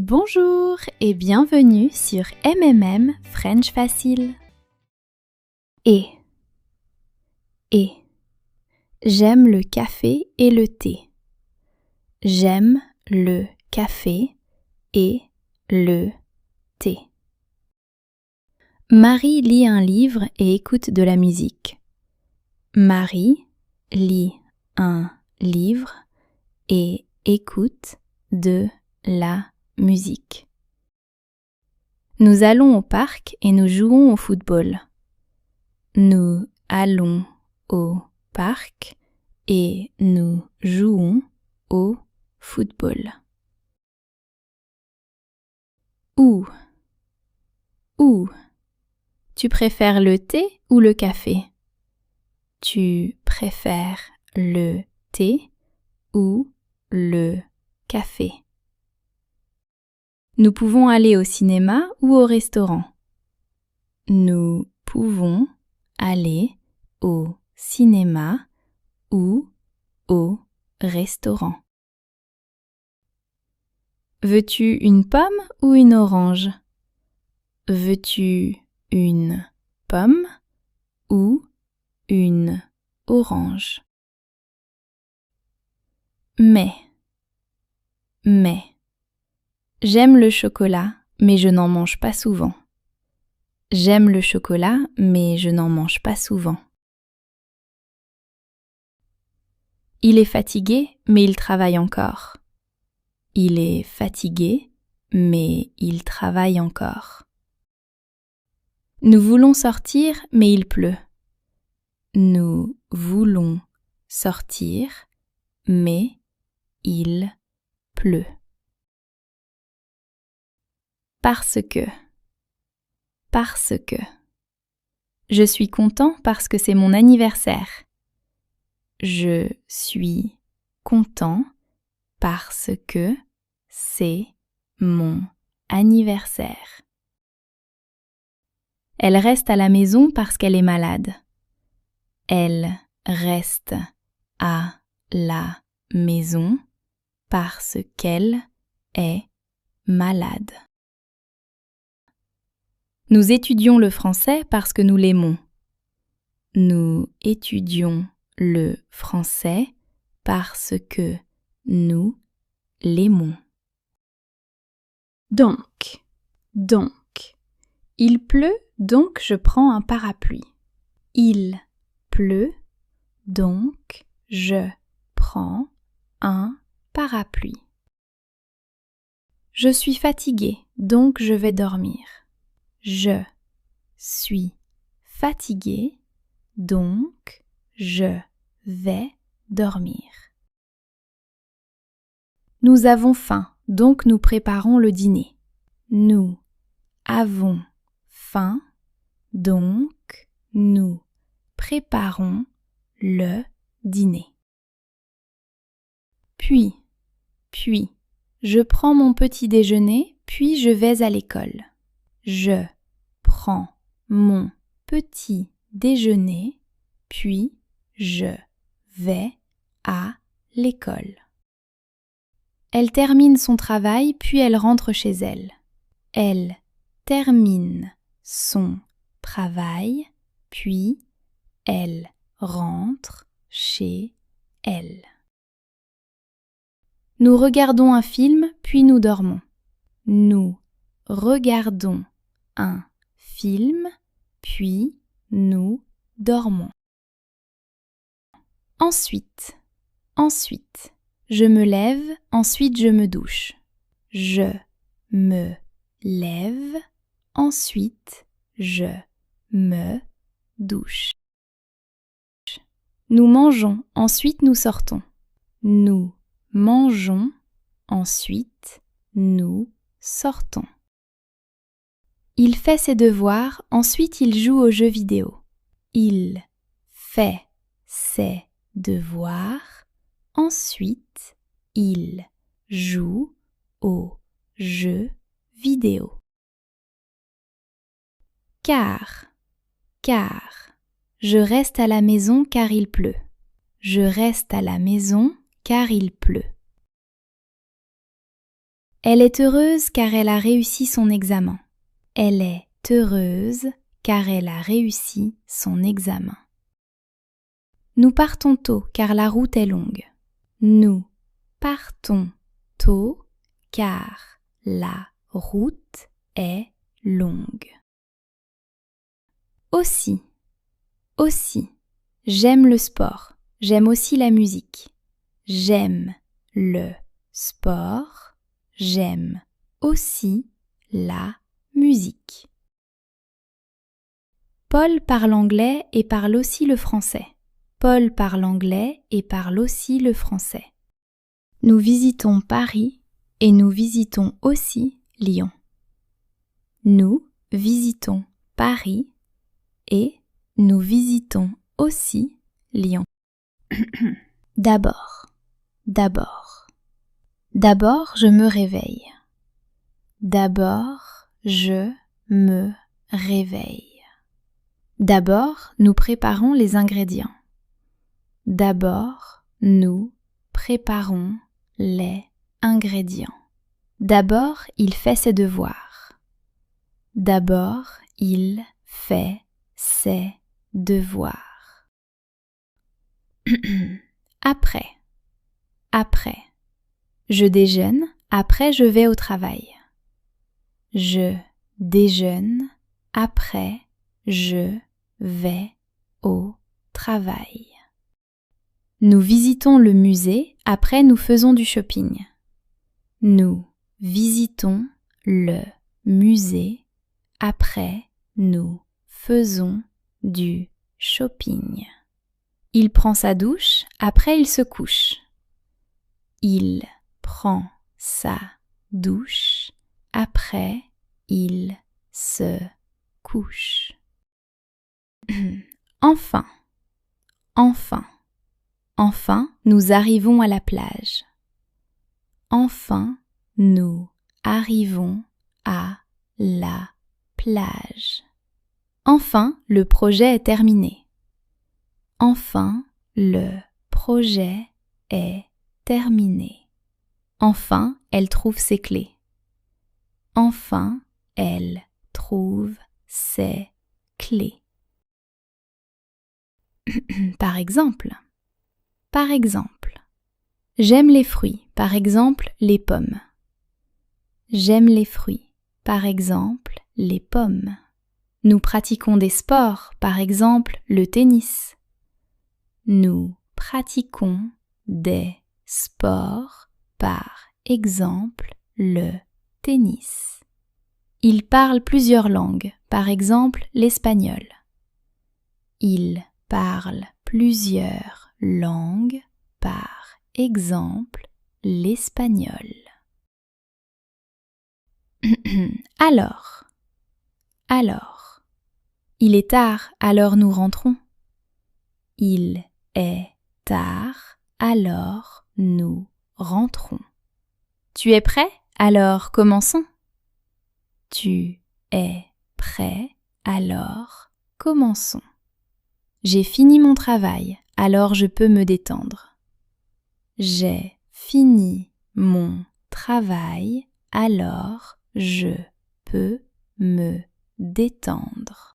Bonjour et bienvenue sur MMM French Facile. Et. J'aime le café et le thé. J'aime le café et le thé. Marie lit un livre et écoute de la musique. Marie lit un livre et écoute de la musique. Nous allons au parc et nous jouons au football. Nous allons au parc et nous jouons au football. Où? Tu préfères le thé ou le café? Tu préfères le thé ou le café? Nous pouvons aller au cinéma ou au restaurant. Nous pouvons aller au cinéma ou au restaurant. Veux-tu une pomme ou une orange? Veux-tu une pomme ou une orange? Mais. J'aime le chocolat, mais je n'en mange pas souvent. J'aime le chocolat, mais je n'en mange pas souvent. Il est fatigué, mais il travaille encore. Il est fatigué, mais il travaille encore. Nous voulons sortir, mais il pleut. Nous voulons sortir, mais il pleut. Parce que. Je suis content parce que c'est mon anniversaire. Je suis content parce que c'est mon anniversaire. Elle reste à la maison parce qu'elle est malade. Elle reste à la maison parce qu'elle est malade. Nous étudions le français parce que nous l'aimons. Nous étudions le français parce que nous l'aimons. Donc. Il pleut, donc je prends un parapluie. Il pleut, donc je prends un parapluie. Je suis fatiguée, donc je vais dormir. Je suis fatiguée, donc je vais dormir. Nous avons faim, donc nous préparons le dîner. Nous avons faim, donc nous préparons le dîner. Puis, je prends mon petit déjeuner, puis je vais à l'école. Je prends mon petit déjeuner, puis je vais à l'école. Elle termine son travail, puis elle rentre chez elle. Elle termine son travail, puis elle rentre chez elle. Nous regardons un film, puis nous dormons. Nous regardons un film, puis nous dormons. Ensuite, je me lève, ensuite je me douche. Je me lève, ensuite je me douche. Nous mangeons, ensuite nous sortons. Nous mangeons, ensuite nous sortons. Il fait ses devoirs, ensuite il joue aux jeux vidéo. Il fait ses devoirs, ensuite il joue aux jeux vidéo. Car. Je reste à la maison car il pleut. Je reste à la maison car il pleut. Elle Elle est heureuse car elle a réussi son examen. Elle est heureuse car elle a réussi son examen. Nous partons tôt car la route est longue. Nous partons tôt car la route est longue. Aussi, j'aime le sport, j'aime aussi la musique. J'aime le sport, j'aime aussi la musique. Paul parle anglais et parle aussi le français. Paul parle anglais et parle aussi le français. Nous visitons Paris et nous visitons aussi Lyon. Nous visitons Paris et nous visitons aussi Lyon. D'abord. D'abord, je me réveille. D'abord, je me réveille. D'abord, nous préparons les ingrédients. D'abord, nous préparons les ingrédients. D'abord, il fait ses devoirs. D'abord, il fait ses devoirs. Après. Je déjeune, après je vais au travail. Je déjeune, après je vais au travail. Nous visitons le musée, après nous faisons du shopping. Nous visitons le musée, après nous faisons du shopping. Il prend sa douche, après il se couche. Il prend sa douche, après il se couche. Enfin, nous arrivons à la plage. Enfin, nous arrivons à la plage. Enfin, le projet est terminé. Enfin, le projet est terminé. Enfin, elle trouve ses clés. Enfin, elle trouve ses clés. Par exemple, j'aime les fruits, par exemple les pommes. J'aime les fruits, par exemple les pommes. Nous pratiquons des sports, par exemple le tennis. Nous pratiquons des sports, par exemple le tennis. Il parle plusieurs langues, par exemple l'espagnol. Il parle plusieurs langues, par exemple l'espagnol. Alors. Il est tard, alors nous rentrons. Il est tard, alors nous rentrons. Tu es prêt? Alors commençons. Tu es prêt? Alors commençons. J'ai fini mon travail, alors je peux me détendre. J'ai fini mon travail, alors je peux me détendre.